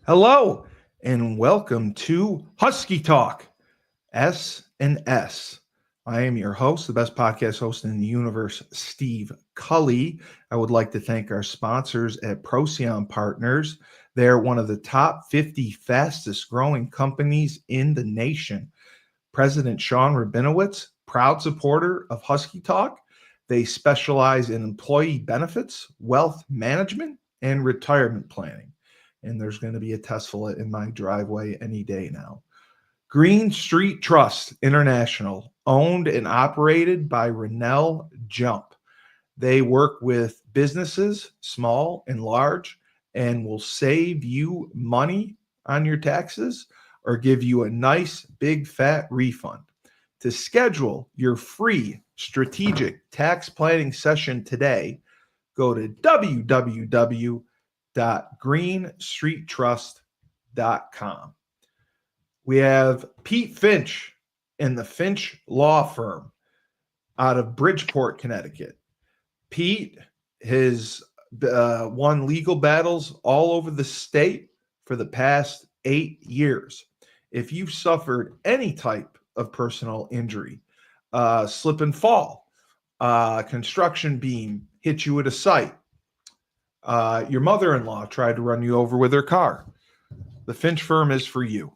Hello and welcome to Husky Talk SNS. I am your host, the best podcast host in the universe, Steve Cully. I would like to thank our sponsors at Procyon Partners. They're one of the top 50 fastest growing companies in the nation. President Sean Rabinowitz, proud supporter of Husky Talk. They specialize in employee benefits, wealth management, and retirement planning. And there's going to be a Tesla in my driveway any day now. Green Street Trust International, owned and operated by Rennell Jump. They work with businesses, small and large, and will save you money on your taxes or give you a nice big fat refund. To schedule your free strategic tax planning session today, go to www.greenstreettrust.com. We have Pete Finch and the Finch Law Firm out of Bridgeport, Connecticut. Pete has won legal battles all over the state for the past 8 years. If you've suffered any type of personal injury, slip and fall, construction beam hit you at a site, your mother-in-law tried to run you over with her car, the Finch firm is for you.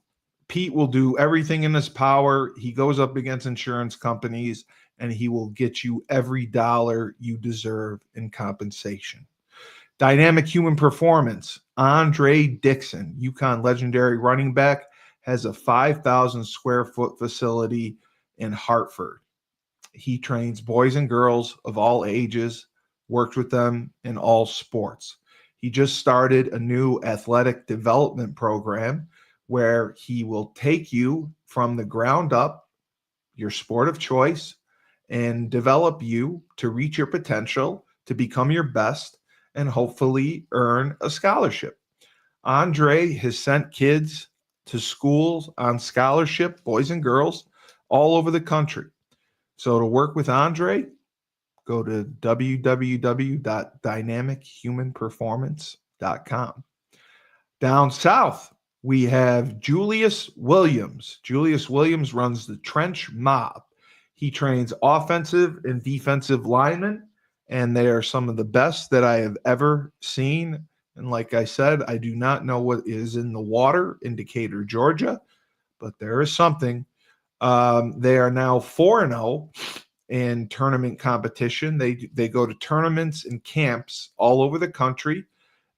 Pete will do everything in his power. He goes up against insurance companies and he will get you every dollar you deserve in compensation. Dynamic Human Performance. Andre Dixon, UConn legendary running back, has a 5,000 square foot facility in Hartford. He trains boys and girls of all ages, worked with them in all sports. He just started a new athletic development program where he will take you from the ground up, your sport of choice, and develop you to reach your potential, to become your best, and hopefully earn a scholarship. Andre has sent kids to schools on scholarship, boys and girls, all over the country. So to work with Andre, go to www.dynamichumanperformance.com. Down south, we have Julius Williams. Julius Williams runs the Trench Mob. He trains offensive and defensive linemen, and they are some of the best that I have ever seen. And like I said, I do not know what is in the water in Decatur, Georgia, but there is something. They are now 4-0 in tournament competition. They go to tournaments and camps all over the country.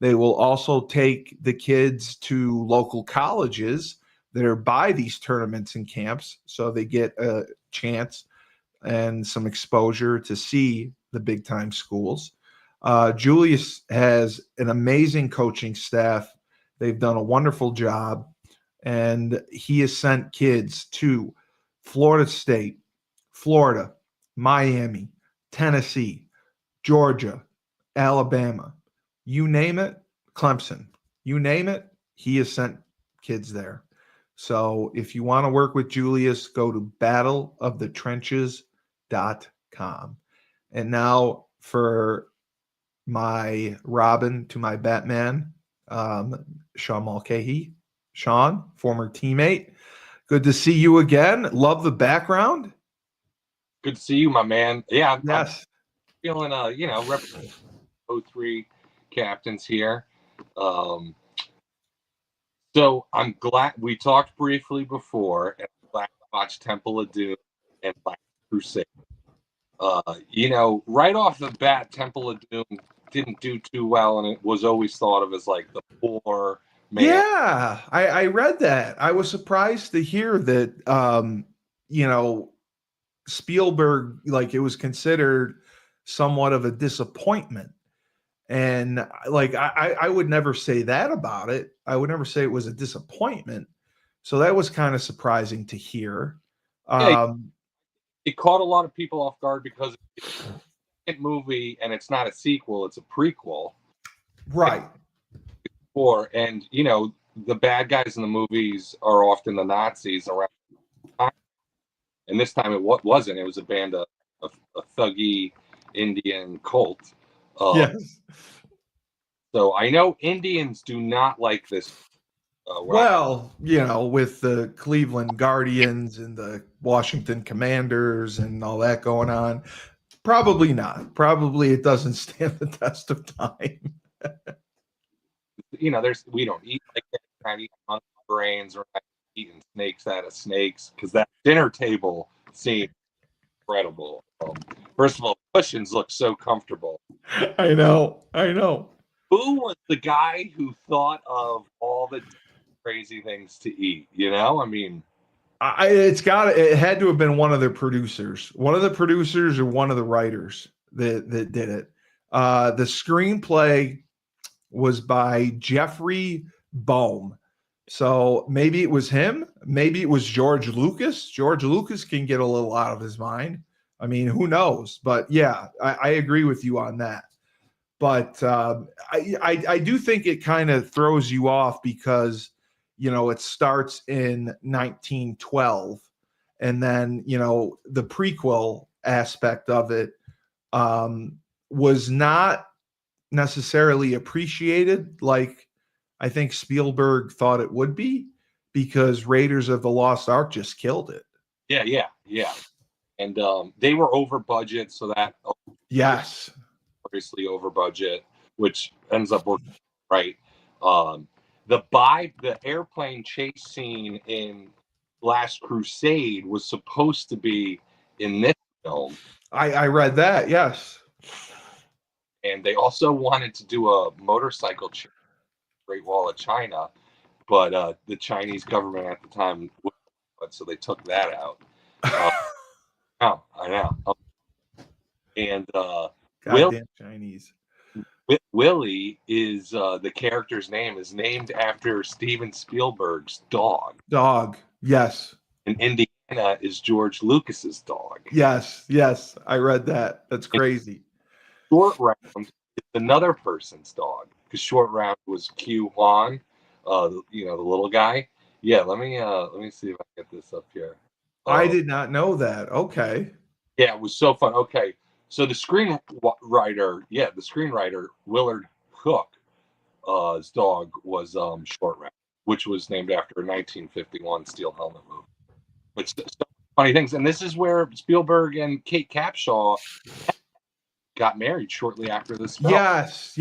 They will also take the kids to local colleges that are by these tournaments and camps, so they get a chance and some exposure to see the big time schools. Julius has an amazing coaching staff. They've done a wonderful job, and he has sent kids to Florida State, Florida, Miami, Tennessee, Georgia, Alabama, you name it, Clemson, you name it, he has sent kids there. So if you want to work with Julius, go to battleofthetrenches.com. And now for my Robin to my Batman, Sean Mulcahy. Sean, former teammate, good to see you again. Love the background. Good to see you, my man. Yeah, yes. I'm feeling, representing 03 captains here. So I'm glad we talked briefly before, and I'm glad to watch Temple of Doom and Black Crusade. Right off the bat, Temple of Doom didn't do too well, and it was always thought of as like the poor man. Yeah, I read that. I was surprised to hear that, Spielberg, like, it was considered somewhat of a disappointment. And like, I would never say that about it. I would never say it was a disappointment. So that was kind of surprising to hear. It caught a lot of people off guard because it's a movie and it's not a sequel, it's a prequel. Right. And the bad guys in the movies are often the Nazis around time. And this time it wasn't. It was a band of a thuggy Indian cult. Yes. So I know Indians do not like this. Well, with the Cleveland Guardians and the Washington Commanders and all that going on, probably not. Probably it doesn't stand the test of time. We don't eat like that. We're not eating monkey brains. We're not eating snakes out of snakes because that dinner table seemed incredible. First of all, the cushions look so comfortable. I know. Who was the guy who thought of all the crazy things to eat? I mean, it had to have been one of the producers, or one of the writers that did it. The screenplay was by Jeffrey Boehm. So maybe it was him. Maybe it was George Lucas. George Lucas can get a little out of his mind. I mean, who knows? But yeah, I agree with you on that. But I do think it kind of throws you off because, it starts in 1912. And then, the prequel aspect of it was not necessarily appreciated like I think Spielberg thought it would be, because Raiders of the Lost Ark just killed it. Yeah. And they were over budget, so that Yes, obviously over budget, which ends up working right. The airplane chase scene in Last Crusade was supposed to be in this film. I read that. Yes. And they also wanted to do a motorcycle chase, Great Wall of China, but the Chinese government at the time wouldn't, so they took that out. Oh, I know. And Goddamn Chinese. Willie is the character's name is named after Steven Spielberg's dog. Dog. Yes. And Indiana is George Lucas's dog. Yes. I read that. That's crazy. And Short Round is another person's dog, because Short Round was Q Huan, the little guy. Yeah, let me see if I get this up here. I did not know that. Okay. Yeah, it was so fun. Okay, so the screenwriter Willard Hook, his dog was Short Round, which was named after a 1951 Steel Helmet movie. But so funny things, and this is where Spielberg and Kate Capshaw got married shortly after this film. Yes.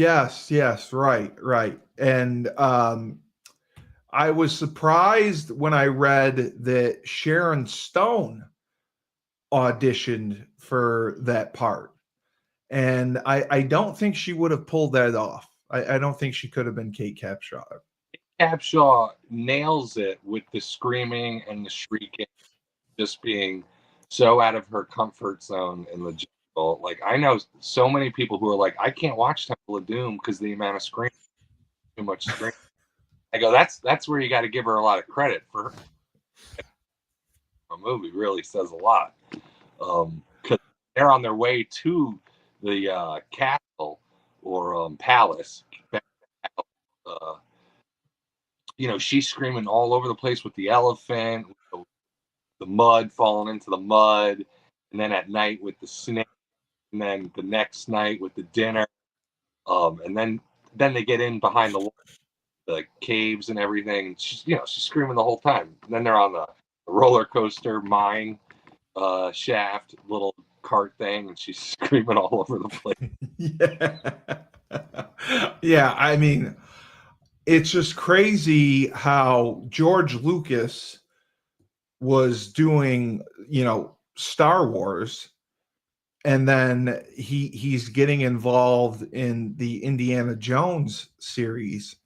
Right. And I was surprised when I read that Sharon Stone auditioned for that part. And I don't think she would have pulled that off. I don't think she could have been Kate Capshaw. Capshaw nails it with the screaming and the shrieking, just being so out of her comfort zone in the jungle. Like, I know so many people who are like, I can't watch Temple of Doom because the amount of screaming, too much screaming. I go, that's where you got to give her a lot of credit for her. A movie really says a lot, because they're on their way to the castle or palace. She's screaming all over the place with the elephant, with the mud falling into the mud, and then at night with the snake, and then the next night with the dinner, and then they get in behind the caves and everything. She's screaming the whole time. And then they're on the roller coaster mine shaft little cart thing, and she's screaming all over the place. Yeah. I mean, it's just crazy how George Lucas was doing, Star Wars, and then he's getting involved in the Indiana Jones series.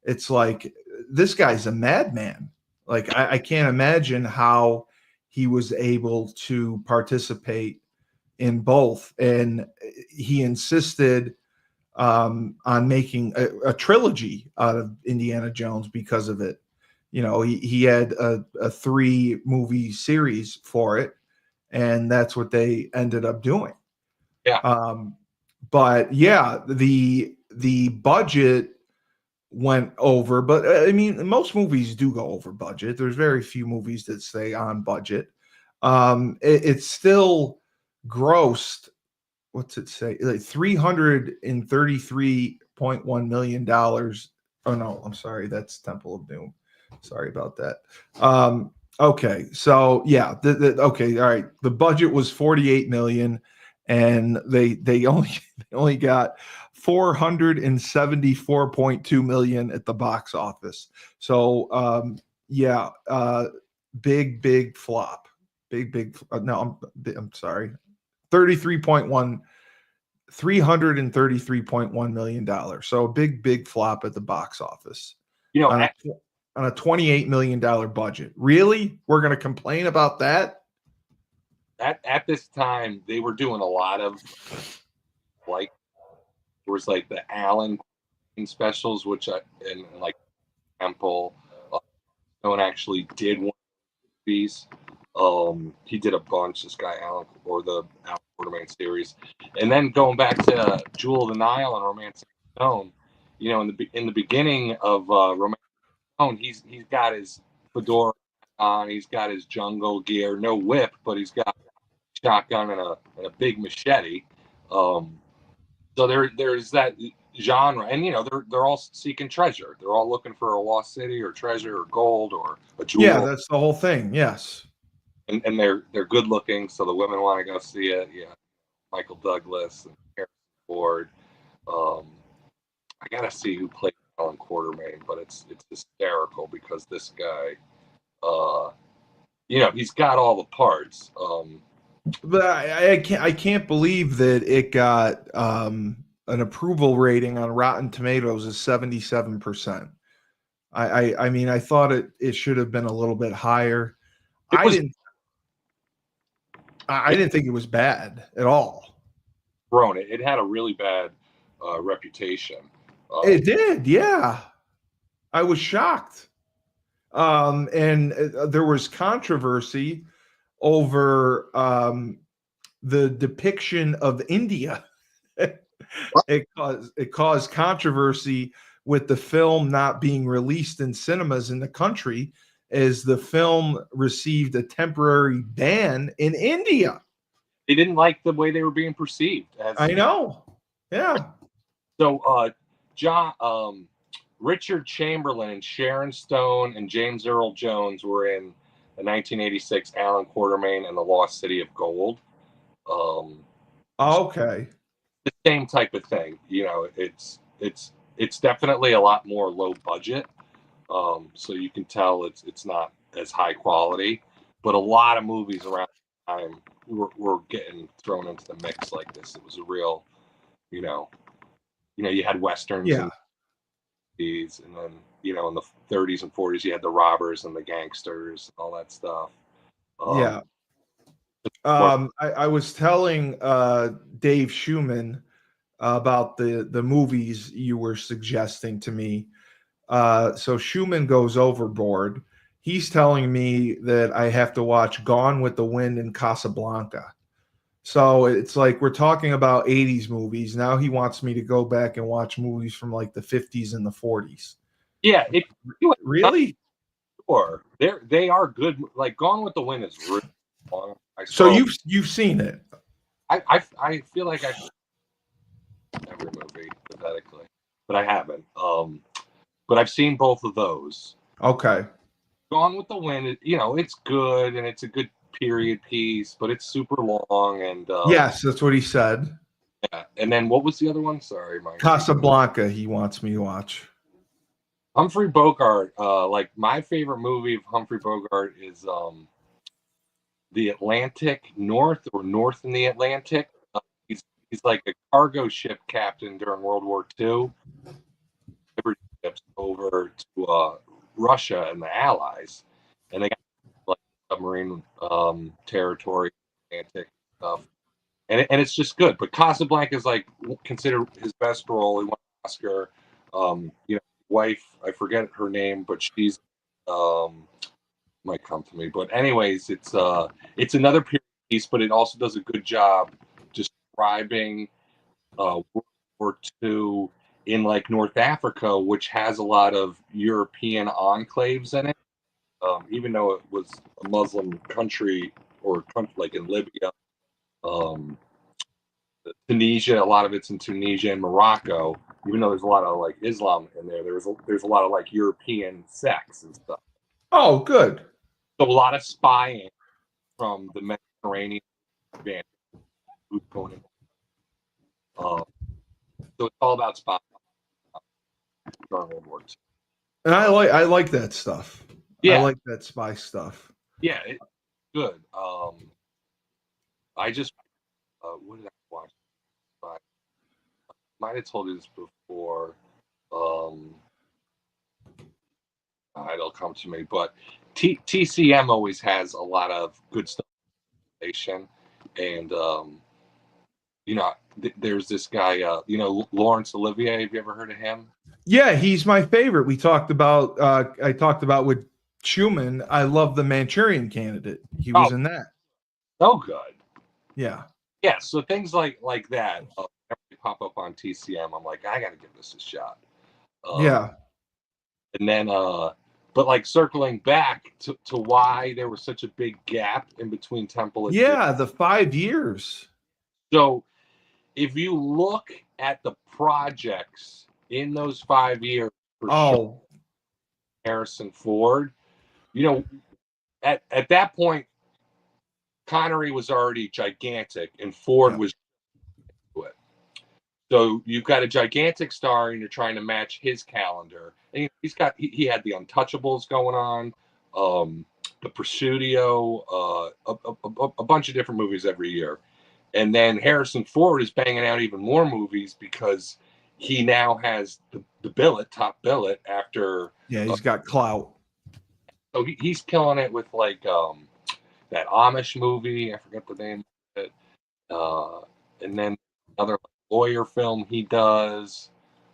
It's like, this guy's a madman. Like, I can't imagine how he was able to participate in both. And he insisted on making a trilogy out of Indiana Jones because of it. He had a 3-movie series for it, and that's what they ended up doing. Yeah. But yeah, the budget went over, but I mean, most movies do go over budget. There's very few movies that stay on budget. It's still grossed, what's it say? Like $333.1 million. Oh no, I'm sorry, that's Temple of Doom. Sorry about that. Okay, so yeah, okay, all right. The budget was 48 million, and they only they only got 474.2 million at the box office. So yeah, big flop. Big no, I'm sorry. 33.1 $333.1 million. So a big flop at the box office You know, on a $28 million budget. Really? We're going to complain about that? at this time they were doing a lot of, like, there was like the Allen specials, which and like Temple. No one actually did one of these. He did a bunch. This guy Alan, or the Alan Quartermain series, and then going back to Jewel of the Nile and Romancing Stone. You know, in the beginning of Romancing Stone, he's got his fedora on. He's got his jungle gear, no whip, but he's got a shotgun and a big machete. So there's that genre, and you know they're all seeking treasure. They're all looking for a lost city or treasure or gold or a jewel. Yeah, that's the whole thing. Yes. And they're good looking, so the women want to go see it. Yeah, Michael Douglas and Harrison Ford. I gotta see who played Alan Quartermain, but it's hysterical because this guy, you know, he's got all the parts. But I can't believe that it got an approval rating on Rotten Tomatoes of 77%. I mean, I thought it should have been a little bit higher. I didn't think it was bad at all. Thrown it had a really bad reputation. It did, yeah. I was shocked. And there was controversy over the depiction of India. It caused controversy with the film not being released in cinemas in the country, as the film received a temporary ban in India. They didn't like the way they were being perceived. I know. Yeah. So Richard Chamberlain and Sharon Stone and James Earl Jones were in the 1986 Alan Quartermain and the Lost City of Gold. Okay. The same type of thing. You know, it's definitely a lot more low budget. So you can tell it's not as high quality, but a lot of movies around the time were getting thrown into the mix like this. It was a real, you know, you had westerns, Yeah. and these, and then in the 30s and 40s you had the robbers and the gangsters, all that stuff. Yeah. I was telling Dave Schumann about the movies you were suggesting to me. So Schumann goes overboard. He's telling me that I have to watch Gone with the Wind and Casablanca. So it's like we're talking about 80s movies. Now he wants me to go back and watch movies from like the 50s and the 40s. Yeah, Really? Sure, they are good. Like Gone with the Wind is really long. So you've seen it? I feel like I every movie pathetically, but I haven't. But I've seen both of those. Okay. Gone with the Wind, it's good and it's a good period piece, but it's super long and yes, that's what he said. Yeah. And then what was the other one? Sorry, Mike. Casablanca. He wants me to watch. Humphrey Bogart. Like my favorite movie of Humphrey Bogart is The Atlantic, North in the Atlantic. He's like a cargo ship captain during World War II. Ships over to Russia and the Allies, and they got like submarine territory, Atlantic stuff, and it's just good. But Casablanca is like considered his best role. He won an Oscar. Wife, I forget her name, but she's might come to me. But anyways, it's another period piece, but it also does a good job describing World War II in like North Africa, which has a lot of European enclaves in it. Even though it was a Muslim country or country like in Libya, Tunisia, a lot of it's in Tunisia and Morocco. even though there's a lot of like Islam in there, there's a lot of like European sex and stuff. Oh, good. So a lot of spying from the Mediterranean band who's going in. So it's all about spying during World War II. And I like that stuff. I Yeah, like that spy stuff. yeah, it's good. I just what did I watch? I might have told you this before. It'll come to me, but TCM always has a lot of good stuff. And there's this guy, Laurence Olivier. Have you ever heard of him? Yeah, he's my favorite. We talked about I talked about with Schumann. I love The Manchurian Candidate. He was in that. So good. Yeah. Yeah. So things like that pop up on TCM. I'm like, I got to give this a shot. Yeah. And then, but like circling back to why there was such a big gap in between Temple and Yeah, the 5 years. So if you look at the projects in those 5 years for Sean Harrison Ford, at that point, Connery was already gigantic and Ford was into it. So you've got a gigantic star and you're trying to match his calendar. And he had the Untouchables going on, the Prosciutto, a bunch of different movies every year. And then Harrison Ford is banging out even more movies because he now has the top billet after. Yeah, he's got clout. So he's killing it with like that Amish movie. I forget the name of it. And then another lawyer film he does.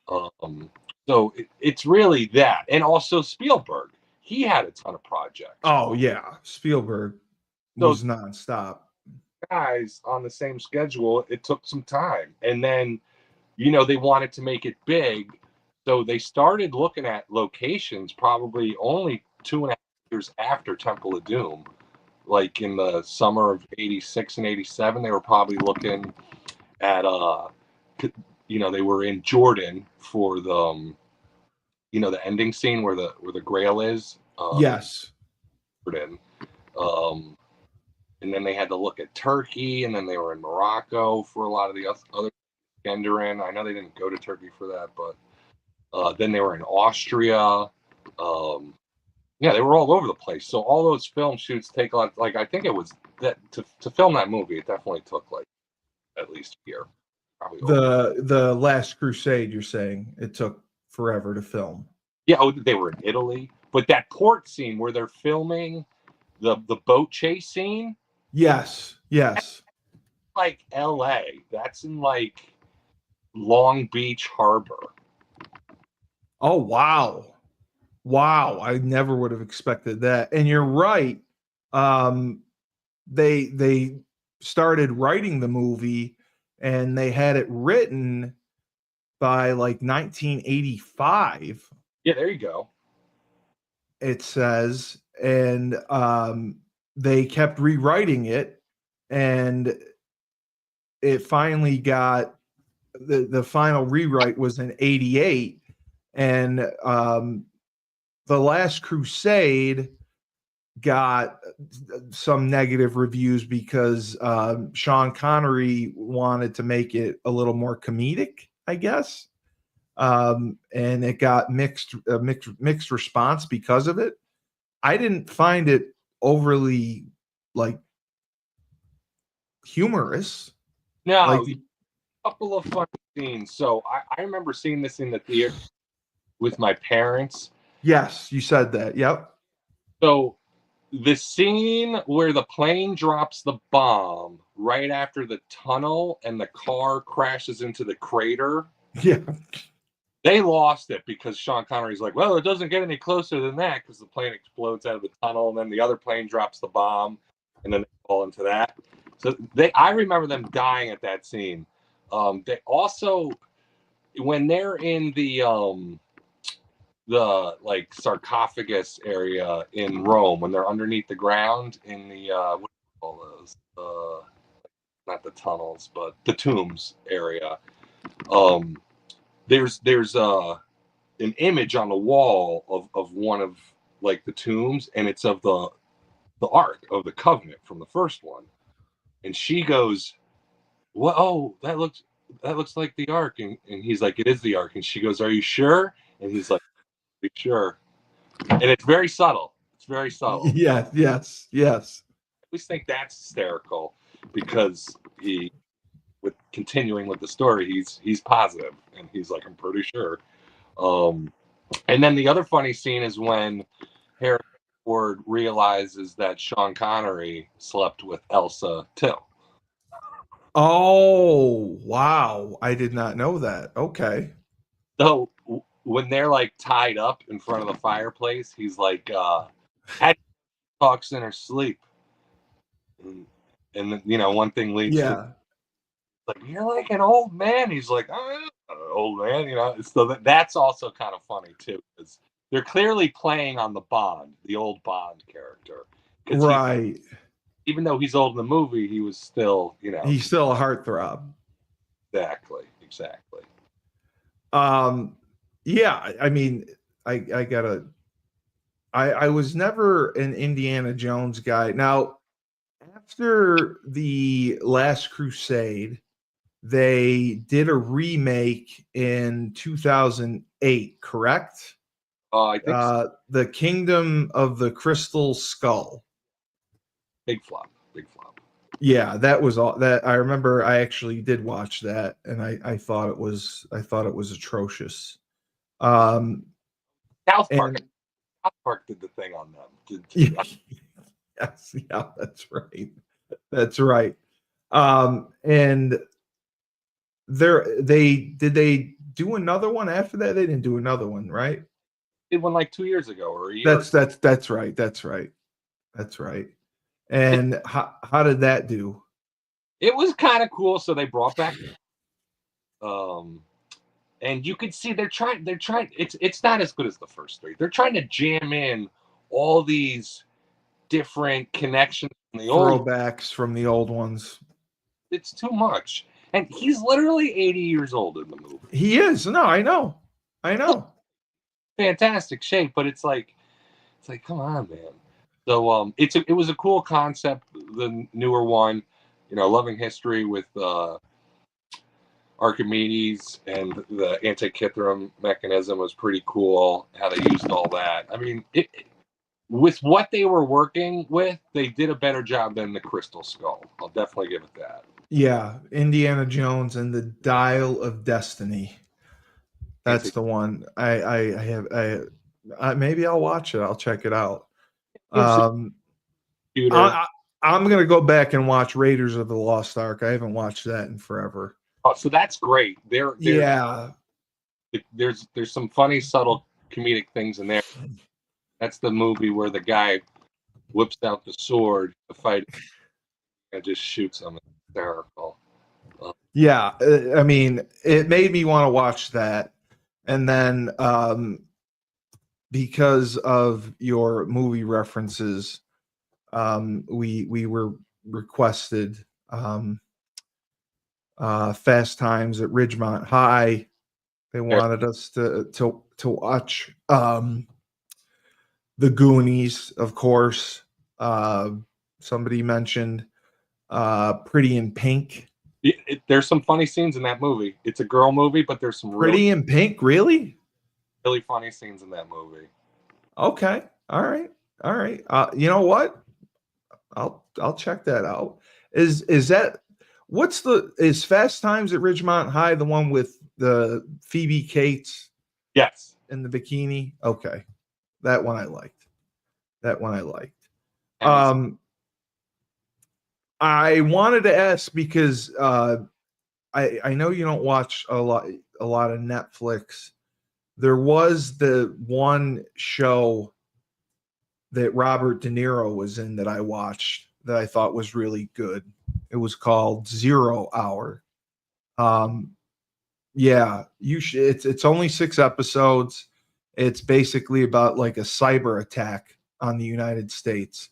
So it's really that. And also Spielberg. He had a ton of projects. Oh, yeah. Spielberg was nonstop. Guys on the same schedule, it took some time. And then, they wanted to make it big. So they started looking at locations probably only 2.5 years after Temple of Doom. Like in the summer of 86 and 87, they were probably looking at, they were in Jordan for the, the ending scene where the Grail is. Yes. Jordan. And then they had to look at Turkey, and then they were in Morocco for a lot of the other Genderen. I know they didn't go to Turkey for that, but then they were in Austria. They were all over the place. So all those film shoots take a lot. Like I think it was that to film that movie, it definitely took like at least a year. Probably the Last Crusade. You're saying it took forever to film. Yeah, they were in Italy, but that port scene where they're filming the boat chase scene. Yes. Like LA. That's in like Long Beach Harbor. Oh, wow. I never would have expected that. And you're right. They started writing the movie and they had it written by like 1985. Yeah, there you go. It says, and they kept rewriting it, and it finally got the final rewrite was in 88, and The Last Crusade got some negative reviews because Sean Connery wanted to make it a little more comedic, I guess. And it got mixed response because of it. I didn't find it overly like humorous. No, Like, a couple of fun scenes. So I remember seeing this in the theater with my parents. Yes, you said that. Yep. So the scene where the plane drops the bomb right after the tunnel and the car crashes into the crater. Yeah. They lost it because Sean Connery's like, well, it doesn't get any closer than that because the plane explodes out of the tunnel and then the other plane drops the bomb and then they fall into that. So I remember them dying at that scene. They also, when they're in the like sarcophagus area in Rome, when they're underneath the ground in the what do you call those? Not the tunnels, but the tombs area. there's an image on the wall of one of like the tombs, and it's of the Ark of the Covenant from the first one. And she goes, "Well, oh, that looks like the Ark." And he's like, "It is the Ark." And she goes, "Are you sure?" And he's like, "Be sure." And it's very subtle. It's very subtle. Yeah, yes. I always think that's hysterical because with continuing with the story, he's positive, and he's like, "I'm pretty sure." And then the other funny scene is when Harrison Ford realizes that Sean Connery slept with Elsa too. Oh, wow. I did not know that. Okay. So when they're like tied up in front of the fireplace, he's like, "Hattie talks in her sleep," and one thing leads to Yeah. like, "You're like an old man." He's like, "I'm not an old man," So that's also kind of funny too, because they're clearly playing on the old Bond character. Because Right. even though he's old in the movie, he was still, He's still a heartthrob. exactly. Yeah, I mean, I was never an Indiana Jones guy. Now, after the Last Crusade, they did a remake in 2008, correct? I think so. The Kingdom of the Crystal Skull. Big flop. Yeah, that was all that I remember. I actually did watch that, and I thought it was atrocious. Um, South Park. and South Park did the thing on them. yes, yeah, that's right. That's right. And they do another one after that? They didn't do another one, right? Did one like 2 years ago or a year. That's right. That's right. And how did that do? It was kind of cool. So they brought back, and you could see they're trying. It's not as good as the first three. They're trying to jam in all these different connections from the old. Throwbacks from the old ones. It's too much. And he's literally 80 years old in the movie. He is. No, I know. Fantastic shape, but it's like, come on, man. So it was a cool concept, the newer one, loving history with Archimedes and the Antikythera mechanism was pretty cool. How they used all that. I mean, with what they were working with, they did a better job than the Crystal Skull. I'll definitely give it that. Yeah, Indiana Jones and the Dial of Destiny. That's the one. Maybe I'll watch it. I'll check it out. I'm gonna go back and watch Raiders of the Lost Ark. I haven't watched that in forever. Oh, so that's great. Yeah. There's some funny, subtle comedic things in there. That's the movie where the guy whips out the sword to fight and just shoots him. It's hysterical. Yeah, I mean, it made me want to watch that, and then because of your movie references, we were requested Fast Times at Ridgemont High. They wanted us to watch The Goonies, of course. Somebody mentioned Pretty in Pink. There's some funny scenes in that movie. It's a girl movie, but there's some Pretty in Pink, really funny scenes in that movie. Okay, all right. You know what? I'll check that out. Is Fast Times at Ridgemont High the one with the Phoebe Cates? Yes. In the bikini? Okay. That one I liked. I wanted to ask because I know you don't watch a lot of Netflix. There was the one show that Robert De Niro was in that I watched that I thought was really good. It was called 0 Hour. Yeah, you should. It's only 6 episodes. It's basically about like a cyber attack on the United States,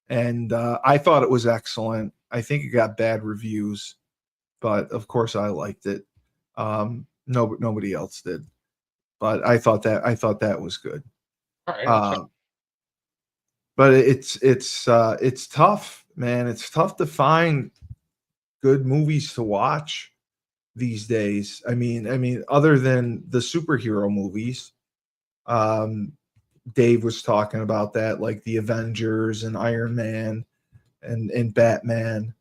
and I thought it was excellent. I think it got bad reviews, but of course I liked it. nobody else did. But I thought that was good. All right, I'll check. But it's tough, man. It's tough to find good movies to watch these days. I mean, other than the superhero movies, Dave was talking about that, like the Avengers and Iron Man and Batman.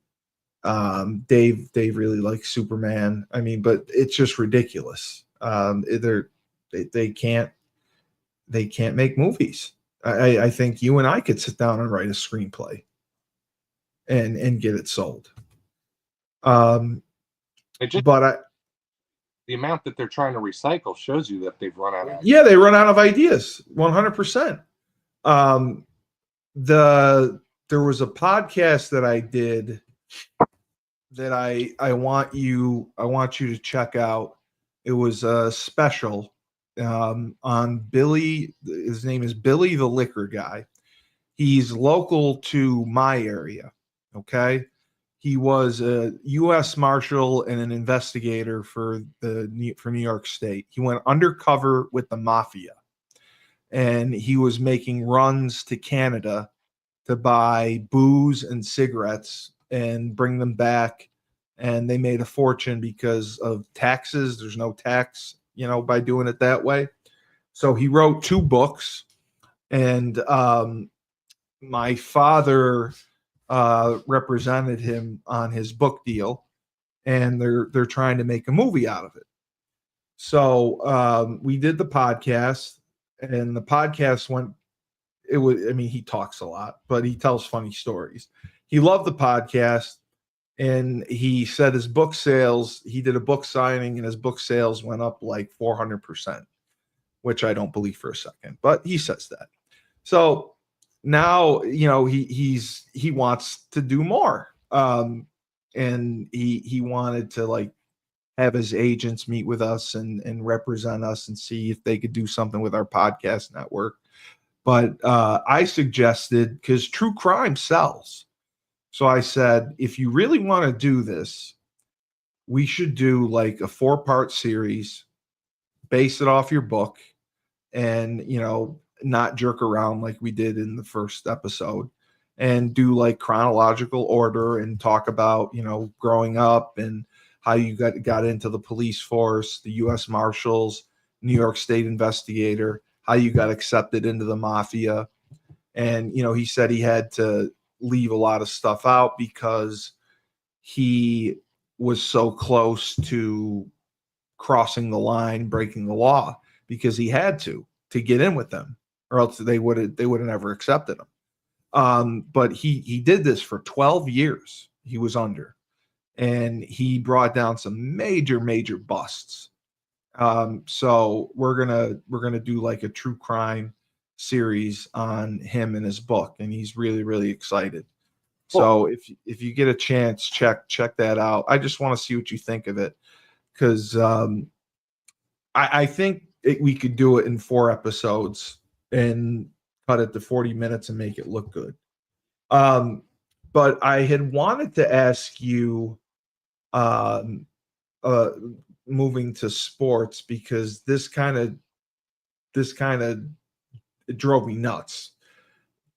Dave really likes Superman. I mean, but it's just ridiculous. They can't make movies. I think you and I could sit down and write a screenplay and get it sold. But the amount that they're trying to recycle shows you that they've run out of. Yeah, they run out of ideas 100%. There was a podcast that I did that I want you to check out. It was a special on Billy. His name is Billy the Liquor Guy. He's local to my area. Okay. He was a U.S. Marshal and an investigator for New York State. He went undercover with the mafia, and he was making runs to Canada to buy booze and cigarettes and bring them back. And they made a fortune because of taxes. There's no tax, by doing it that way. So he wrote 2 books, and my father represented him on his book deal, and they're trying to make a movie out of it. So we did the podcast, and the podcast went. He talks a lot, but he tells funny stories. He loved the podcast, and he said his book sales. He did a book signing, and his book sales went up like 400%, which I don't believe for a second, but he says that. So now, he wants to do more. And he wanted to like have his agents meet with us and represent us and see if they could do something with our podcast network. But I suggested, because true crime sells. So I said, if you really want to do this, we should do like a 4-part series, base it off your book, and, not jerk around like we did in the first episode, and do like chronological order and talk about, growing up and how you got into the police force, the U.S. Marshals, New York State investigator, how you got accepted into the mafia. And, he said he had to leave a lot of stuff out because he was so close to crossing the line, breaking the law, because he had to get in with them, or else they would have never accepted him. But he did this for 12 years. He was under, and he brought down some major busts. So we're gonna do like a true crime series on him and his book, and he's really excited. Cool. So if you get a chance, check that out. I just want to see what you think of it, because I think we could do it in 4 episodes and cut it to 40 minutes and make it look good. But I had wanted to ask you, moving to sports, because this kind of drove me nuts.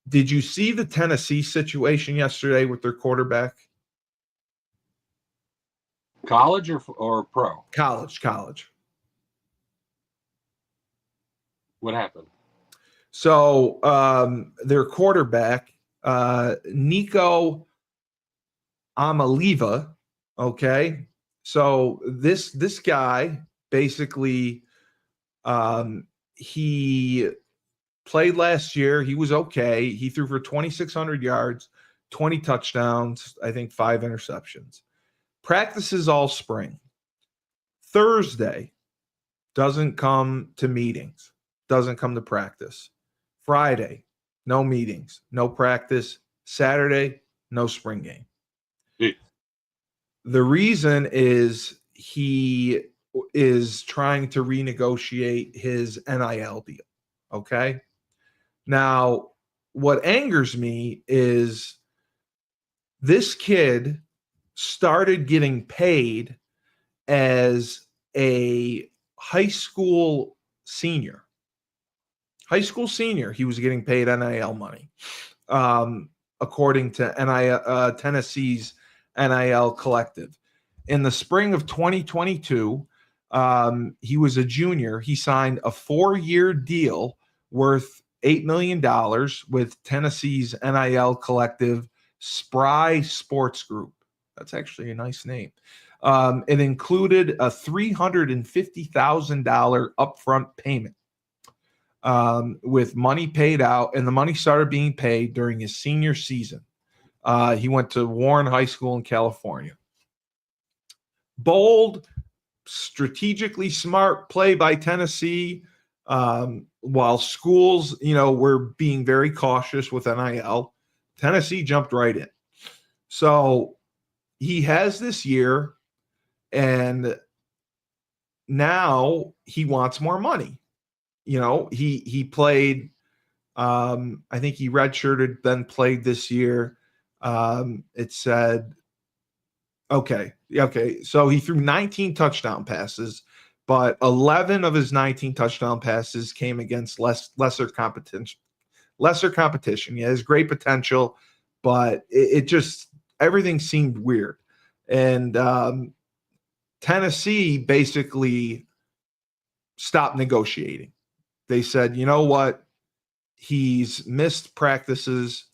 Did you see the Tennessee situation yesterday with their quarterback? College or pro? College. What happened? So their quarterback, Nico Amaliva, okay? So this guy basically, he played last year. He was okay. He threw for 2,600 yards, 20 touchdowns, I think 5 interceptions. Practices all spring. Thursday, doesn't come to meetings, doesn't come to practice. Friday, no meetings, no practice. Saturday, no spring game. Yeah. The reason is he is trying to renegotiate his NIL deal. Okay. Now, what angers me is this kid started getting paid as a high school senior. High school senior, he was getting paid NIL money, according to Tennessee's NIL collective. In the spring of 2022, he was a junior. He signed a 4-year deal worth $8 million with Tennessee's NIL collective, Spry Sports Group. That's actually a nice name. It included a $350,000 upfront payment, with money paid out, and the money started being paid during his senior season. He went to Warren High School in California. Bold, strategically smart play by Tennessee, while schools, were being very cautious with NIL. Tennessee jumped right in. So he has this year, and now he wants more money. He played, I think he redshirted, then played this year. It said, okay. So he threw 19 touchdown passes, but 11 of his 19 touchdown passes came against lesser competition. He has great potential, but it just, everything seemed weird. And Tennessee basically stopped negotiating. They said, you know what? He's missed practices,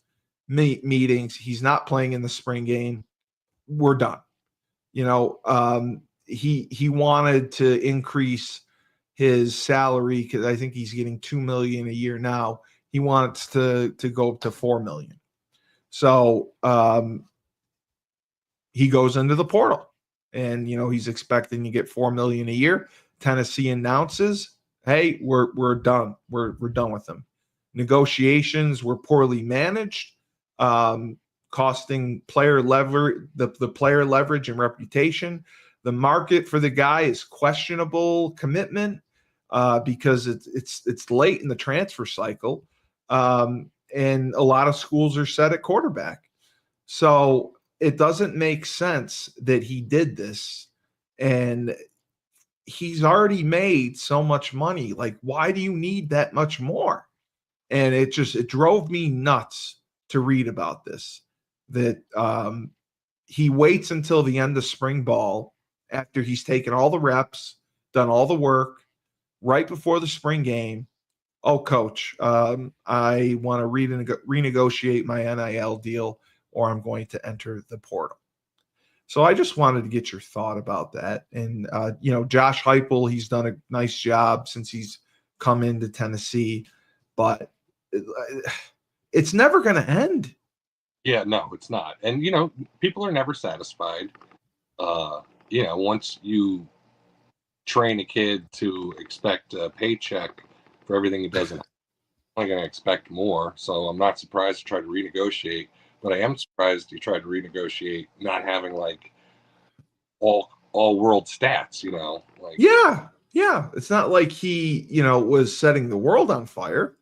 meetings. He's not playing in the spring game. We're done. He wanted to increase his salary because I think he's getting $2 million a year now. He wants to go up to $4 million. So he goes into the portal, and he's expecting to get $4 million a year. Tennessee announces, hey, we're done. We're done with him. Negotiations were poorly managed, costing player the player leverage and reputation. The market for the guy is questionable commitment, because it's late in the transfer cycle, and a lot of schools are set at quarterback. So it doesn't make sense that he did this, and he's already made so much money. Like, why do you need that much more? And it drove me nuts to read about this, that he waits until the end of spring ball after he's taken all the reps, done all the work, right before the spring game. Oh, coach, I want to renegotiate my NIL deal, or I'm going to enter the portal. So I just wanted to get your thought about that. And, Josh Heupel, he's done a nice job since he's come into Tennessee, but it's never going to end. Yeah, no, it's not. And, people are never satisfied. Once you train a kid to expect a paycheck for everything he does, I'm only going to expect more. So I'm not surprised to try to renegotiate, but I am surprised he tried to renegotiate not having like all world stats, Yeah. It's not like he, was setting the world on fire.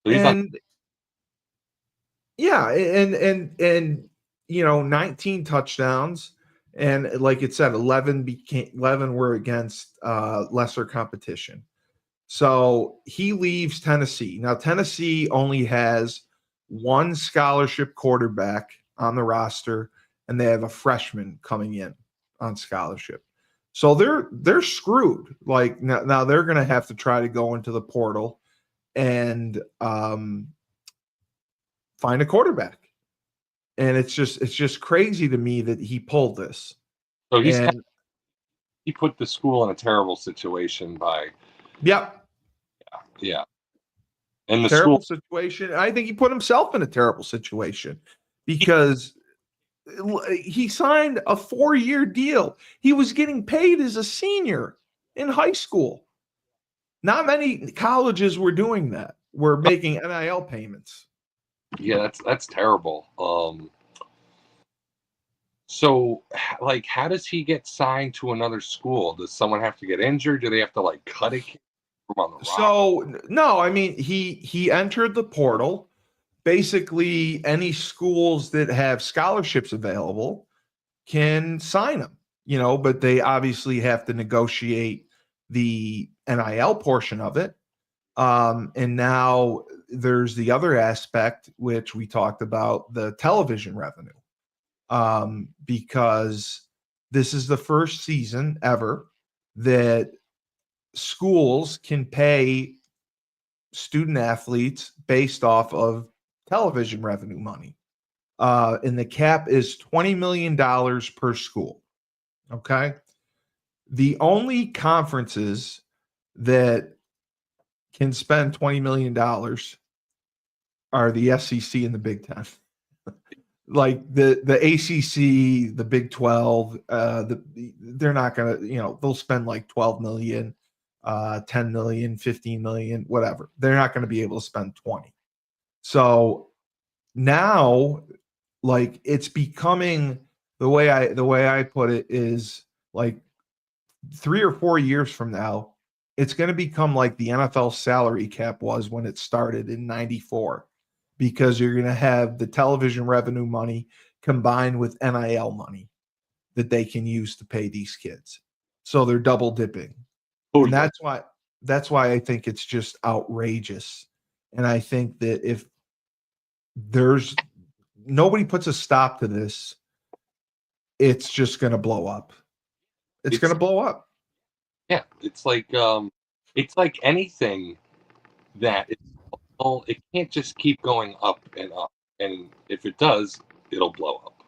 And yeah, and 19 touchdowns, and like it said, 11 were against lesser competition. So he leaves Tennessee. Now Tennessee only has one scholarship quarterback on the roster, and they have a freshman coming in on scholarship. So they're screwed. Like now they're going to have to try to go into the portal and find a quarterback. And it's just crazy to me that he pulled this. So he put the school in a terrible situation by. Yep. Yeah. And the terrible school situation. I think he put himself in a terrible situation because he signed a 4-year deal. He was getting paid as a senior in high school. Not many colleges were doing that. Were making NIL payments. Yeah, that's terrible. So, like, how does he get signed to another school? Does someone have to get injured? Do they have to like cut a kid from on the roster? So no, I mean he entered the portal. Basically, any schools that have scholarships available can sign him. but they obviously have to negotiate the NIL portion of it. And now there's the other aspect, which we talked about, the television revenue, because this is the first season ever that schools can pay student athletes based off of television revenue money. And the cap is $20 million per school. Okay. The only conferences that can spend $20 million are the SEC and the Big Ten. Like the ACC, the Big 12, they're not going to, they'll spend like 12 million, 10 million, 15 million, whatever. They're not going to be able to spend 20. So now, like, it's becoming, the way I put it is, like, 3 or 4 years from now, it's going to become like the NFL salary cap was when it started in 94, because you're going to have the television revenue money combined with NIL money that they can use to pay these kids. So they're double dipping. And that's why I think it's just outrageous. And I think that if nobody puts a stop to this, it's just going to blow up. It's going to blow up. Yeah, it's like anything that it can't just keep going up and up, and if it does, it'll blow up.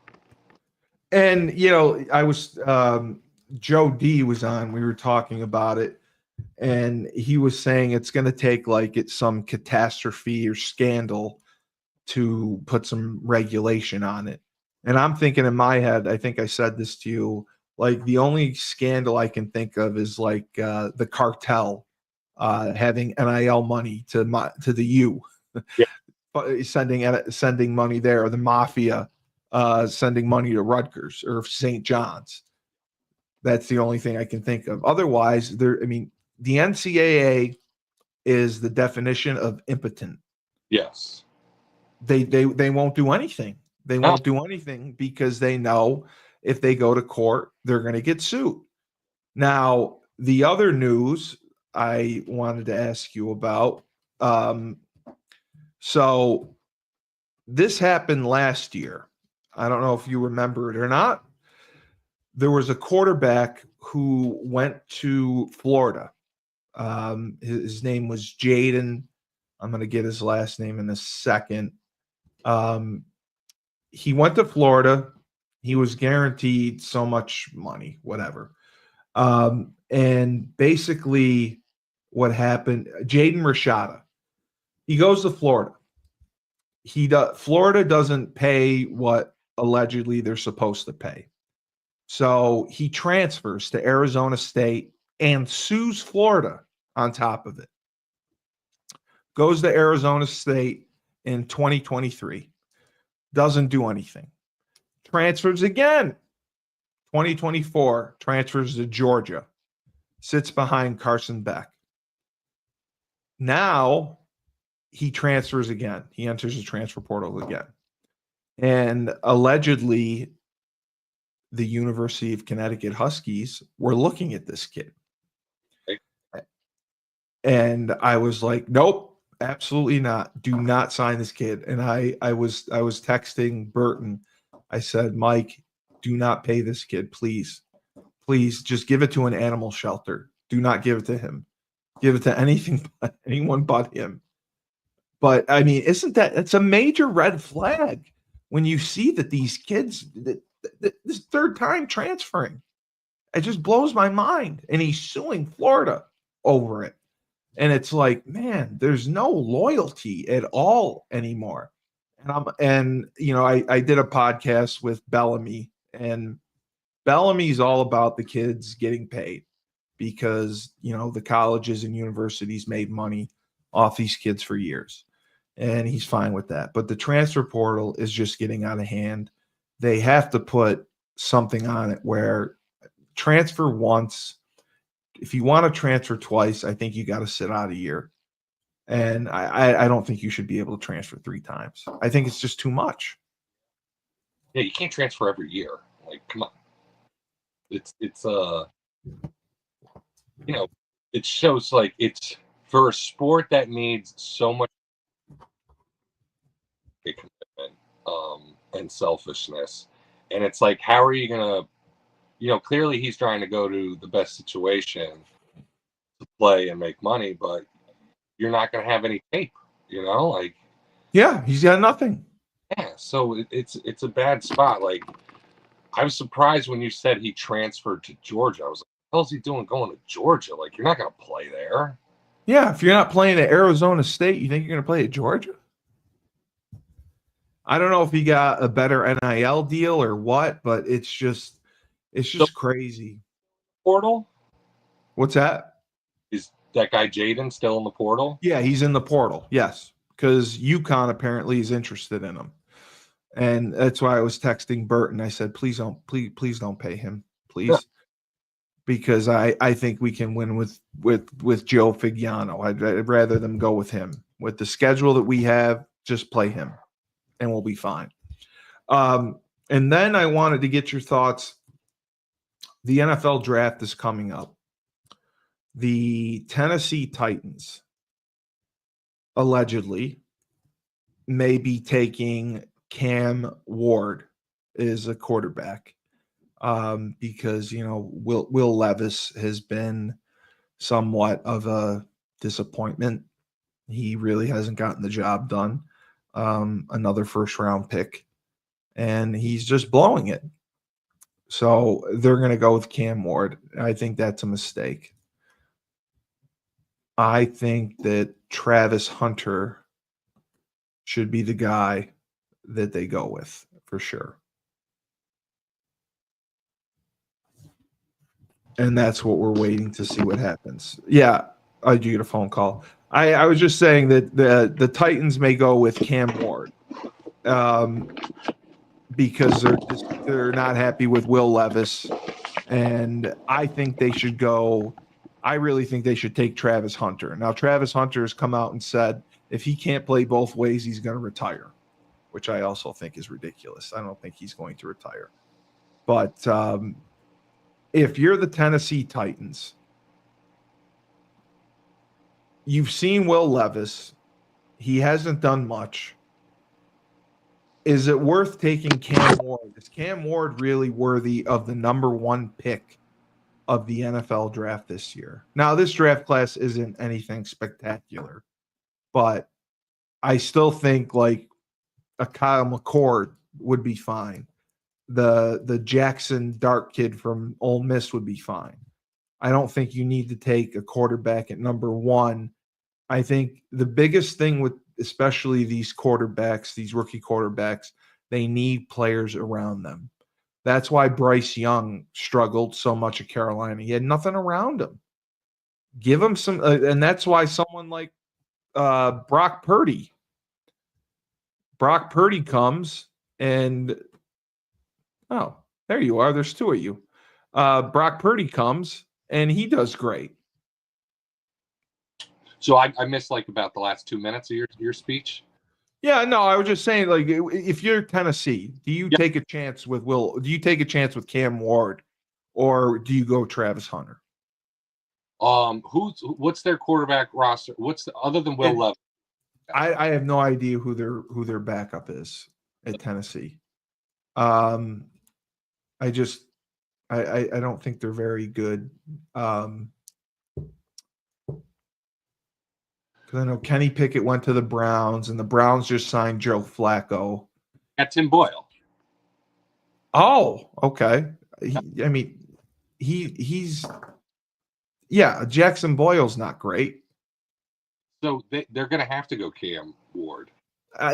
And I was Joe D was on. We were talking about it, and he was saying it's going to take some catastrophe or scandal to put some regulation on it. And I'm thinking in my head, I think I said this to you, like, the only scandal I can think of is the cartel having NIL money to the U, yeah. sending money there, or the mafia sending money to Rutgers or St. John's. That's the only thing I can think of. Otherwise, the NCAA is the definition of impotent. Yes. They won't do anything. They won't do anything because they know if they go to court, they're going to get sued. Now, the other news I wanted to ask you about. So this happened last year. I don't know if you remember it or not. There was a quarterback who went to Florida. His name was Jaden. I'm going to get his last name in a second. He went to Florida. He was guaranteed so much money, whatever. And basically what happened, Jaden Rashada, he goes to Florida. Florida doesn't pay what allegedly they're supposed to pay. So he transfers to Arizona State and sues Florida on top of it. Goes to Arizona State in 2023. Doesn't do anything. Transfers again. 2024, transfers to Georgia. Sits behind Carson Beck. Now he transfers again. He enters the transfer portal again. And allegedly, the University of Connecticut Huskies were looking at this kid. And I was like, nope, absolutely not. Do not sign this kid. And I was texting Burton. I said, Mike, do not pay this kid, please. Please just give it to an animal shelter. Do not give it to him. Give it to anyone but him. But I mean, it's a major red flag when you see that these kids, this third time transferring, it just blows my mind. And he's suing Florida over it. And it's like, man, there's no loyalty at all anymore. And I did a podcast with Bellamy, and Bellamy's all about the kids getting paid because, the colleges and universities made money off these kids for years. And he's fine with that. But the transfer portal is just getting out of hand. They have to put something on it where transfer once. If you want to transfer twice, I think you got to sit out a year. And I don't think you should be able to transfer 3 times. I think it's just too much. Yeah, you can't transfer every year. Like, come on. It's it shows like it's for a sport that needs so much commitment and selfishness, and it's like, how are you gonna, clearly he's trying to go to the best situation to play and make money, but you're not gonna have any tape, like. Yeah, he's got nothing. Yeah, so it's a bad spot. Like, I was surprised when you said he transferred to Georgia. I was like, what the hell's he doing going to Georgia? Like, you're not going to play there. Yeah, if you're not playing at Arizona State, you think you're going to play at Georgia? I don't know if he got a better NIL deal or what, but it's just crazy. Portal? What's that? Is that guy Jaden still in the portal? Yeah, he's in the portal. Yes, because UConn apparently is interested in him, and that's why I was texting Burton. I said, please don't pay him, please, because I think we can win with Joe Figiano. I'd rather them go with him. With the schedule that we have, just play him, and we'll be fine. And then I wanted to get your thoughts. The NFL draft is coming up. The Tennessee Titans allegedly may be taking Cam Ward as a quarterback because, Will Levis has been somewhat of a disappointment. He really hasn't gotten the job done. Another first-round pick, and he's just blowing it. So they're going to go with Cam Ward. I think that's a mistake. I think that Travis Hunter should be the guy that they go with for sure. And that's what we're waiting to see what happens. Yeah, I do get a phone call. I was just saying that the Titans may go with Cam Ward because they're not happy with Will Levis. And I think they should go. I really think they should take Travis Hunter. Now, Travis Hunter has come out and said if he can't play both ways, he's going to retire, which I also think is ridiculous. I don't think he's going to retire. But if you're the Tennessee Titans, you've seen Will Levis. He hasn't done much. Is it worth taking Cam Ward? Is Cam Ward really worthy of the number one pick of the NFL draft this year? Now, this draft class isn't anything spectacular, but I still think like a Kyle McCord would be fine. The Jackson Dart kid from Ole Miss would be fine. I don't think you need to take a quarterback at number one. I think the biggest thing with especially these quarterbacks, these rookie quarterbacks, they need players around them. That's why Bryce Young struggled so much at Carolina. He had nothing around him. Give him some, and that's why someone like Brock Purdy comes and, oh, there you are. There's two of you. Brock Purdy comes and he does great. So I missed like about the last 2 minutes of your speech. Yeah, no, I was just saying, like, if you're Tennessee, do you take a chance with Will? Do you take a chance with Cam Ward, or do you go Travis Hunter? What's their quarterback roster? Other than Will Levis? I have no idea who their backup is at Tennessee. I don't think they're very good. Because I know Kenny Pickett went to the Browns, and the Browns just signed Joe Flacco. At Tim Boyle. Oh, okay. He's Jackson Boyle's not great. So they're going to have to go Cam Ward.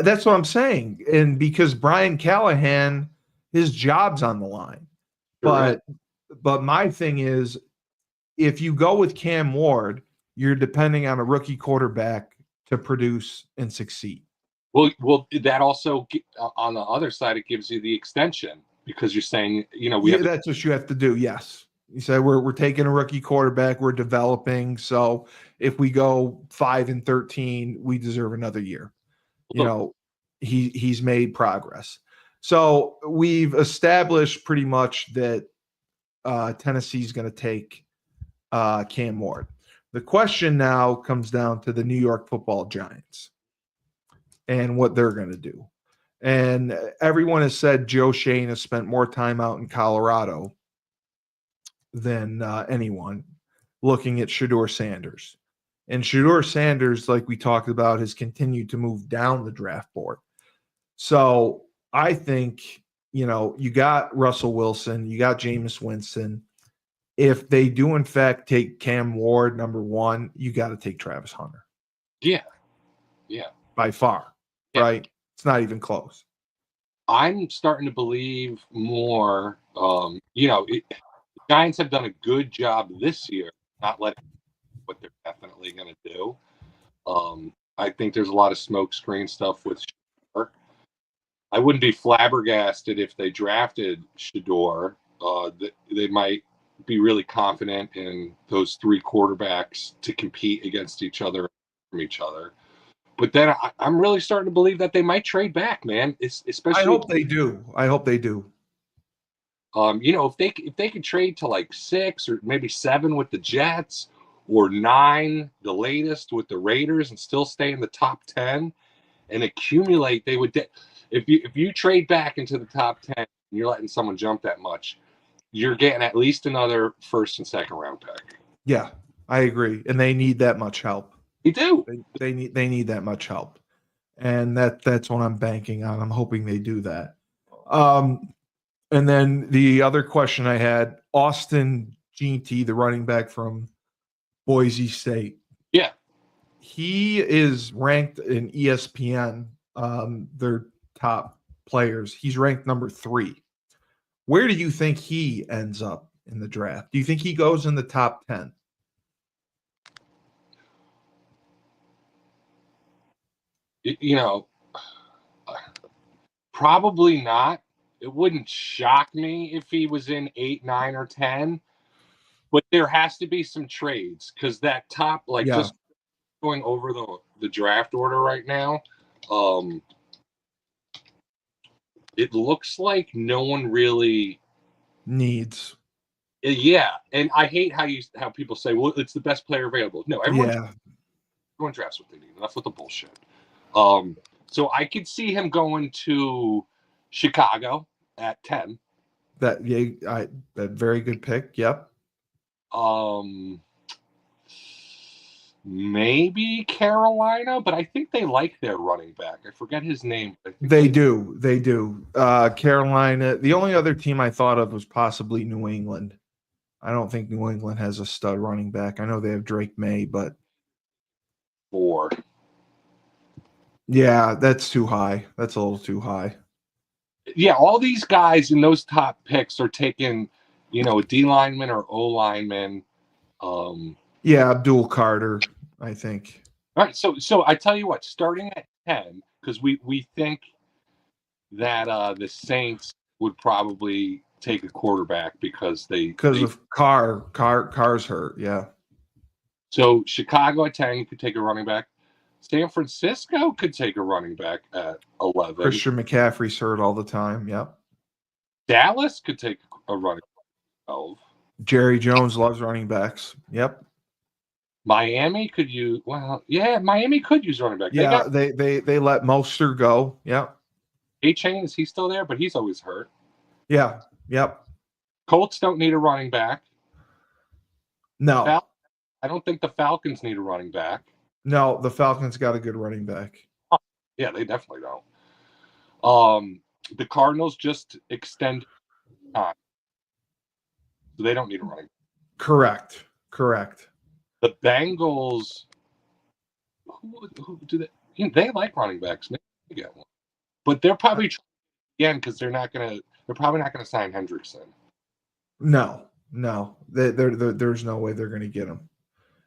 That's what I'm saying. And because Brian Callahan, his job's on the line. Sure. But my thing is, if you go with Cam Ward, you're depending on a rookie quarterback to produce and succeed. Well, that also, on the other side, it gives you the extension because you're saying, that's what you have to do. Yes. You said we're taking a rookie quarterback, we're developing. So if we go 5-13, we deserve another year. He's made progress. So we've established pretty much that Tennessee's going to take Cam Ward. The question now comes down to the New York Football Giants and what they're going to do. And everyone has said Joe Shane has spent more time out in Colorado than anyone looking at Shedeur Sanders. And Shedeur Sanders, like we talked about, has continued to move down the draft board. So I think, you got Russell Wilson, you got Jameis Winston. If they do, in fact, take Cam Ward, number one, you got to take Travis Hunter. Yeah. By far, right? It's not even close. I'm starting to believe more. The Giants have done a good job this year, not letting what they're definitely going to do. I think there's a lot of smoke screen stuff with Shedeur. I wouldn't be flabbergasted if they drafted Shedeur. They might be really confident in those three quarterbacks to compete against each other from each other. But then I'm really starting to believe that they might trade back, man. Especially, I hope they do. If they could trade to like 6 or maybe 7 with the Jets, or 9, the latest, with the Raiders, and still stay in the top 10 and accumulate, they would. If you trade back into the top 10 and you're letting someone jump that much, you're getting at least another first and second round pick. Yeah, I agree, and they need that much help. They do. They need that much help, and that's what I'm banking on. I'm hoping they do that. And then the other question I had, Austin Jeanty, the running back from Boise State. Yeah, he is ranked in ESPN. Their top players. He's ranked number 3. Where do you think he ends up in the draft? Do you think he goes in the top 10? Probably not. It wouldn't shock me if he was in 8, 9, or 10. But there has to be some trades, because that top, just going over the draft order right now, it looks like no one really needs. Yeah, and I hate how people say, well, it's the best player available. No, everyone drafts what they need. Enough with the bullshit. So I could see him going to Chicago at 10. That very good pick. Yep. Maybe Carolina, but I think they like their running back. I forget his name. They do. Carolina. The only other team I thought of was possibly New England. I don't think New England has a stud running back. I know they have Drake May, but 4. Yeah, that's too high. That's a little too high. Yeah, all these guys in those top picks are taking, a D lineman or O lineman. Yeah, Abdul Carter, I think. All right, so I tell you what, starting at 10, because we think that the Saints would probably take a quarterback because of Carr's hurt. Yeah. So Chicago at 10 could take a running back. San Francisco could take a running back at 11. Christian McCaffrey's hurt all the time. Yep. Dallas could take a running back at 12. Jerry Jones loves running backs. Yep. Miami could use Miami could use running back. Yeah, they let Mostert go. Yep. A-Chain, is he still there? But he's always hurt. Yeah. Yep. Colts don't need a running back. No. I don't think the Falcons need a running back. No, the Falcons got a good running back. Oh, yeah, they definitely don't. The Cardinals just extend time, so they don't need a running back. Correct. The Bengals, who do they? They like running backs. Maybe they get one, but they're probably again because they're probably not gonna sign Hendrickson. No. There's no way they're gonna get him.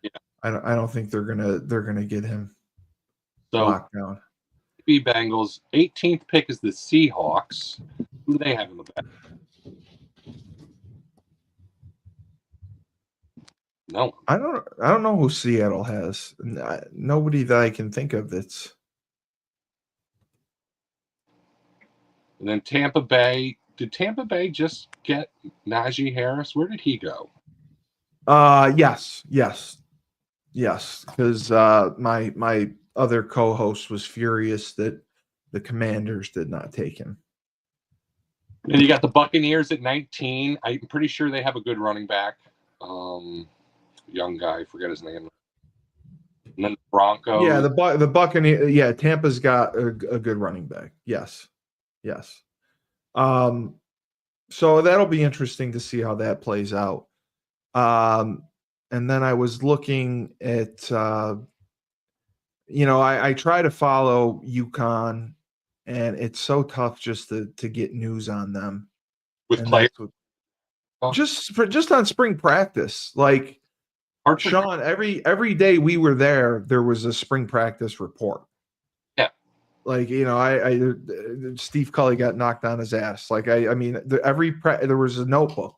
Yeah, I don't think they're gonna get him locked down. The Bengals. 18th pick is the Seahawks. Who do they have in the back? No, I don't know who Seattle has. Nobody that I can think of that's. And then Tampa Bay did Tampa Bay just get Najee Harris? Where did he go? Yes. Because my other co-host was furious that the Commanders did not take him. And you got the Buccaneers at 19. I'm pretty sure they have a good running back. Young guy, forget his name. And then the Broncos. Yeah, the Buccaneers. Yeah, Tampa's got a good running back. Yes. So that'll be interesting to see how that plays out. And then I was looking at, I try to follow UConn, and it's so tough just to get news on them. With players? Just on spring practice. Like, Sean, every day we were there was a spring practice report. Yeah. Like, I Steve Cully got knocked on his ass. Like, there was a notebook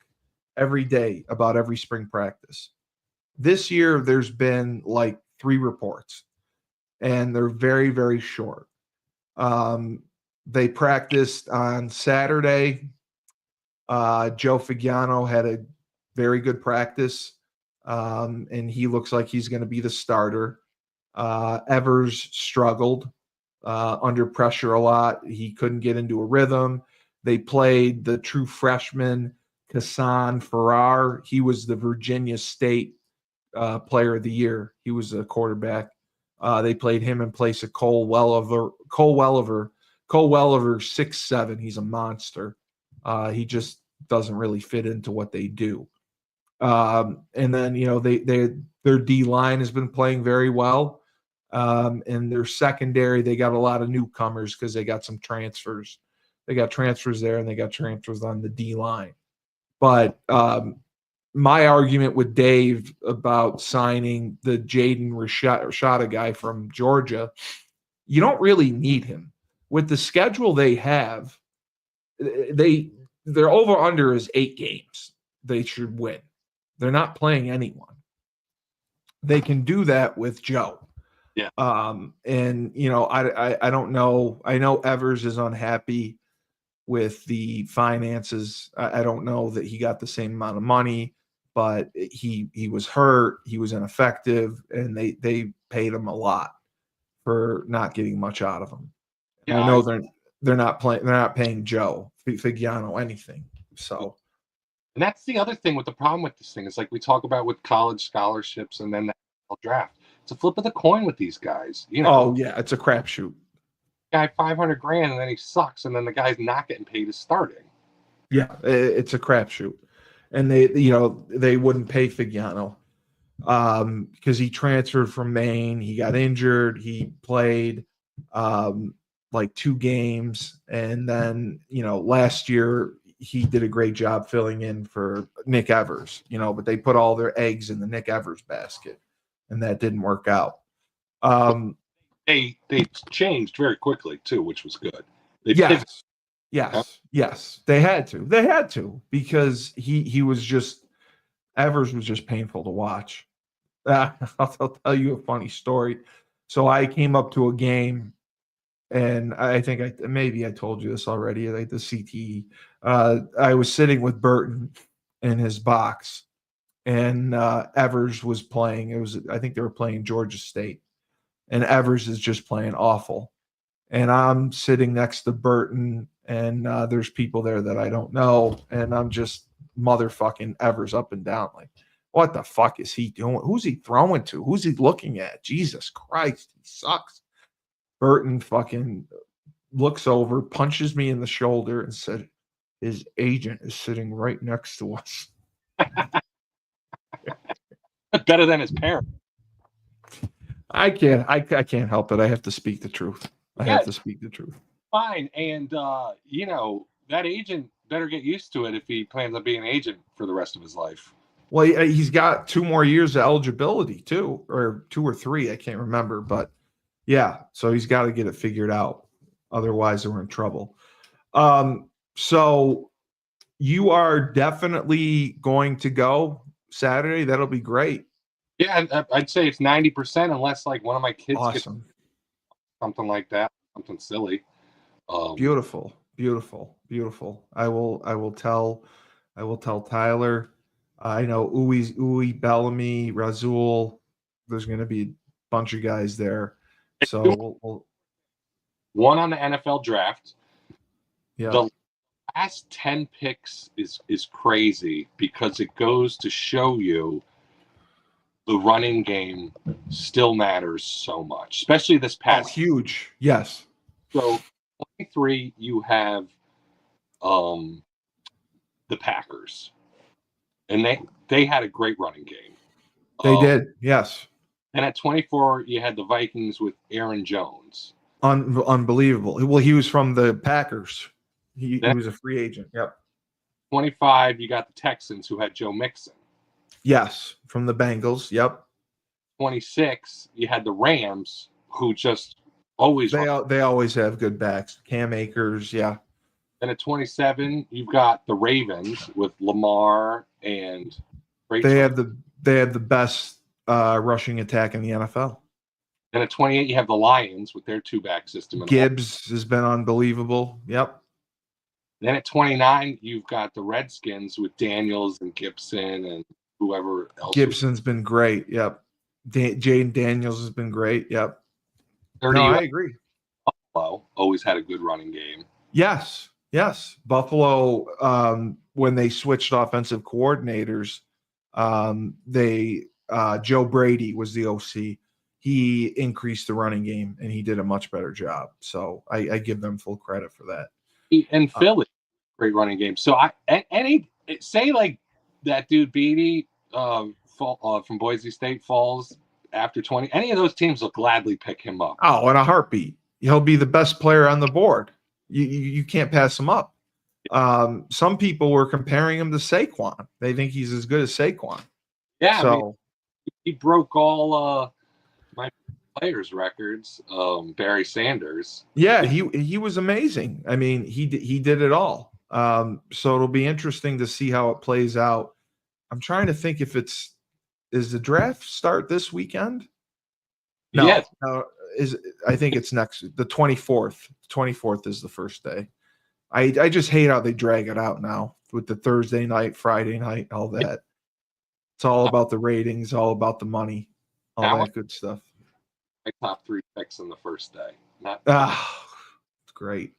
every day about every spring practice. This year, there's been like 3 reports, and they're very, very short. They practiced on Saturday. Joe Figiano had a very good practice, and he looks like he's going to be the starter. Evers struggled under pressure a lot. He couldn't get into a rhythm. They played the true freshman, Kassan Farrar. He was the Virginia State player of the year. He was a quarterback. They played him in place of Cole Welliver. Cole Welliver, 6'7". He's a monster. He just doesn't really fit into what they do. And then, their D line has been playing very well. In their secondary, they got a lot of newcomers because they got some transfers. They got transfers there, and they got transfers on the D line. But my argument with Dave about signing the Jaden Rashada guy from Georgia, you don't really need him. With the schedule they have, their over-under is 8 games they should win. They're not playing anyone. They can do that with Joe. Yeah. And, I don't know. I know Evers is unhappy with the finances. I don't know that he got the same amount of money, but he was hurt. He was ineffective, and they paid him a lot for not getting much out of him. Yeah, I know they're not paying Joe Figiano anything. So, and that's the other thing with the problem with this thing is, like we talk about with college scholarships and then the draft. It's a flip of the coin with these guys. Oh yeah, it's a crapshoot. Guy $500,000 and then he sucks, and then the guy's not getting paid as starting. Yeah, it's a crapshoot, and they wouldn't pay Figiano because he transferred from Maine. He got injured. He played like 2 games, and then last year he did a great job filling in for Nick Evers. But they put all their eggs in the Nick Evers basket, and that didn't work out. They changed very quickly too, which was good. Yes. They had to because Evers was just painful to watch. I'll tell you a funny story. So I came up to a game, and I think maybe I told you this already. Like the CTE, I was sitting with Burton in his box, and Evers was playing. I think they were playing Georgia State, and Evers is just playing awful. And I'm sitting next to Burton, and there's people there that I don't know, and I'm just motherfucking Evers up and down. Like, what the fuck is he doing? Who's he throwing to? Who's he looking at? Jesus Christ, he sucks. Burton fucking looks over, punches me in the shoulder, and said, his agent is sitting right next to us. Better than his parents. I can't help it. I have to speak the truth. I have to speak the truth. Fine. And, that agent better get used to it if he plans on being an agent for the rest of his life. Well, he's got 2 more years of eligibility, too, or 2 or 3. I can't remember. But, yeah, so he's got to get it figured out. Otherwise, we're in trouble. So you are definitely going to go Saturday. That'll be great. Yeah, I'd say it's 90%, unless like one of my kids awesome. Gets something like that, something silly. Beautiful. Beautiful, beautiful. I will tell Tyler. I know Uwe, Bellamy, Razul. There's going to be a bunch of guys there. So we'll One on the NFL draft. yeah. The last 10 picks is crazy because it goes to show you the running game still matters so much, especially this past. Huge. Yes. So 23, you have the Packers, and they had a great running game. They did. Yes. And at 24, you had the Vikings with Aaron Jones. Unbelievable. Well, he was from the Packers. He was a free agent. Yep. 25, you got the Texans who had Joe Mixon. Yes, from the Bengals. Yep. 26, you had the Rams who just always they always have good backs. Cam Akers. Yeah. And at 27, you've got the Ravens with Lamar and they have the best rushing attack in the NFL. And at 28, you have the Lions with their two-back system. Gibbs has been unbelievable. Yep. Then at 29, you've got the Redskins with Daniels and Gibson and whoever else. Gibson's been great. Yep. Jaden Daniels has been great. Yep. 30, no, I agree. Buffalo always had a good running game. Yes. Yes. Buffalo, when they switched offensive coordinators, Joe Brady was the OC. He increased the running game and he did a much better job. So I give them full credit for that. And Philly, great running game. So say like that dude Beatty from Boise State falls after 20. Any of those teams will gladly pick him up. Oh, in a heartbeat. He'll be the best player on the board. You can't pass him up. Some people were comparing him to Saquon. They think he's as good as Saquon. Yeah, so I mean, he broke all my players' records. Barry Sanders. Yeah, he was amazing. I mean, he did it all. So it'll be interesting to see how it plays out. I'm trying to think if is the draft start this weekend? No, yes. No, I think it's the 24th. 24th is the first day. I just hate how they drag it out now with the Thursday night, Friday night, all that. It's all about the ratings, all about the money, all that good stuff. My top 3 picks on the first day. It's great.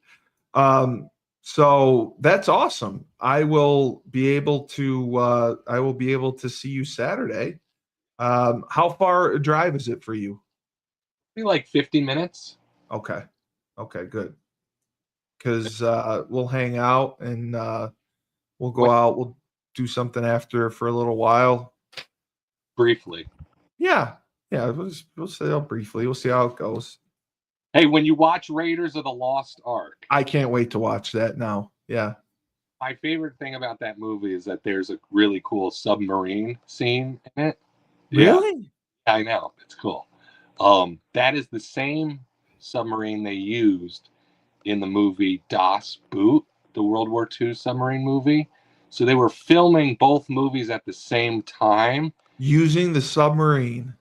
So that's awesome. I will be able to see you Saturday. How far a drive is it for you? Maybe like 50 minutes. Okay, good. Because we'll hang out and we'll go out. We'll do something after for a little while. Briefly. Yeah. We'll see how briefly. We'll see how it goes. Hey, when you watch Raiders of the Lost Ark, I can't wait to watch that now. Yeah. My favorite thing about that movie is that there's a really cool submarine scene in it. Really? Yeah, I know. It's cool. That is the same submarine they used in the movie Das Boot, the World War II submarine movie. So they were filming both movies at the same time. Using the submarine.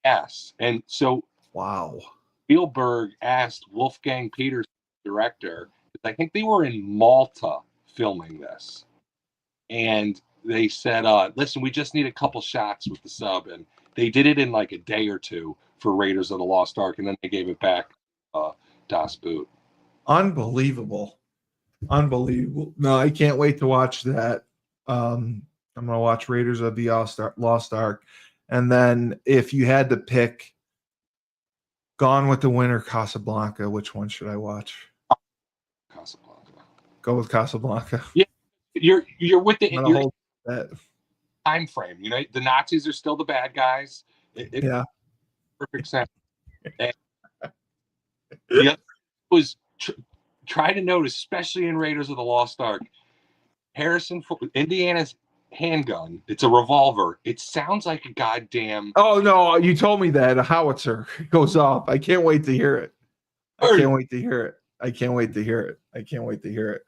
Yes. And so wow. Spielberg asked Wolfgang Peterson, the director, I think they were in Malta filming this. And they said, listen, we just need a couple shots with the sub. And they did it in like a day or two for Raiders of the Lost Ark. And then they gave it back Das Boot. Unbelievable. No, I can't wait to watch that. I'm going to watch Raiders of the Lost Ark. And then if you had to pick Gone with the Wind or Casablanca, which one should I watch? Casablanca. Go with Casablanca. Yeah, you're with the time frame. You know, the Nazis are still the bad guys. Yeah. Perfect sense. And the other was try to note, especially in Raiders of the Lost Ark, Indiana's handgun. It's a revolver. It sounds like a goddamn. Oh no! You told me that a howitzer goes off. I can't wait to hear it. I can't wait to hear it.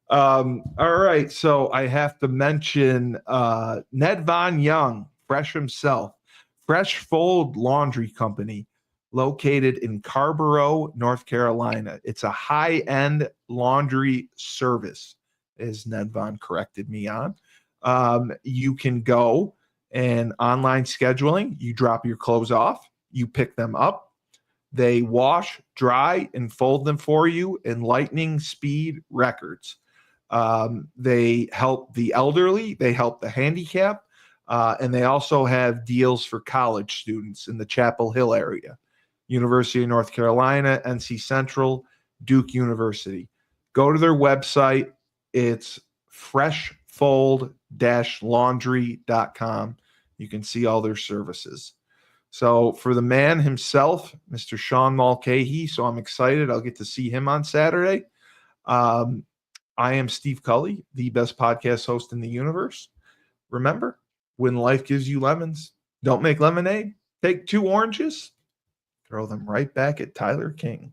All right, so I have to mention Ned Von Young, Fresh himself, Fresh Fold Laundry Company, located in Carborough, North Carolina. It's a high-end laundry service, as Ned Vaughn corrected me on. You can go and online scheduling. You drop your clothes off. You pick them up. They wash, dry, and fold them for you in lightning speed records. They help the elderly. They help the handicapped. And they also have deals for college students in the Chapel Hill area. University of North Carolina, NC Central, Duke University. Go to their website. It's freshfold-laundry.com. You can see all their services. So for the man himself, Mr. Sean Mulcahy, so I'm excited. I'll get to see him on Saturday. I am Steve Cully, the best podcast host in the universe. Remember, when life gives you lemons, don't make lemonade. Take 2 oranges, throw them right back at Tyler King.